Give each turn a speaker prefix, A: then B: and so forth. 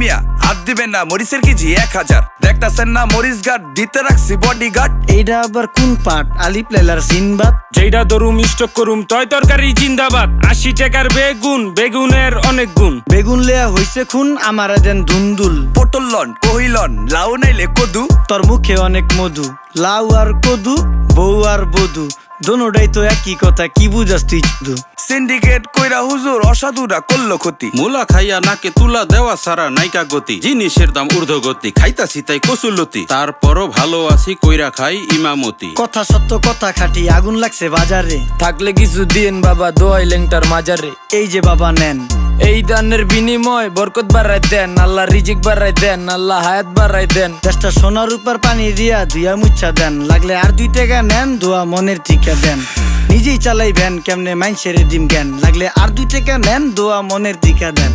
A: মিয়া হাত দিবেন না, মরিচের কেজি 1000। দেখতাছেন না মরিচ গার্ড দিতে রাখছি বডি গার্ড।
B: এইটা আবার কোন পাট? আলিপ লাইলার সিনবাদ।
C: যেইটা ধরুম স্টক করুম তয় তরকারি জিন্দাবাদ। 80 টাকার বেগুন, বেগুনের অনেক গুণ।
B: বেগুন লেয়া হইছে খুন, আমারে দেন ধুন্দুল।
A: পটল লন, কহিলন, লাউ নাইলে কদু।
B: তোর মুখে অনেক মধু, লাউ আর কদু, বউ আর বধু, দোনোটাই তো একই কথা, কি বুঝাস তুই শুধু?
A: সিন্ডিকেট কইরা হুজুর অসাধুরা করলো ক্ষতি।
D: মুলা খাইয়া নাকে তুলা দেওয়া সারা নাইকা গতি। জিনিসের দাম ঊর্ধ্বগতি, খাইতাছি তাই কসুলতি। তারপরও ভালো আছি কইরা খাই ইমামতি।
B: কথা সত্য কথা খাটি, আগুন লাগছে বাজারে।
E: থাকলে কিছু দিয়েন বাবা, দোয়াই লেংটার মাজারে।
B: এই যে বাবা নেন,
E: এই দানের বিনিময় বরকত বাড়াই দেন, আল্লাহ রিজিক বাড়াই দেন, আল্লাহ হায়াত বাড়াই দেন।
B: দেশটা সোনার উপর পানি দিয়া ধুইয়া মুচ্ছা দেন। লাগলে আর 2 টাকা নেন, দোয়া মনের ঠিকা দেন। নিজেই চালাই ভ্যান, কেমনে মাইনসেরে দিম জ্ঞান। লাগলে আর 2 টাকা নেন, দোয়া মনের ঠিকা দেন।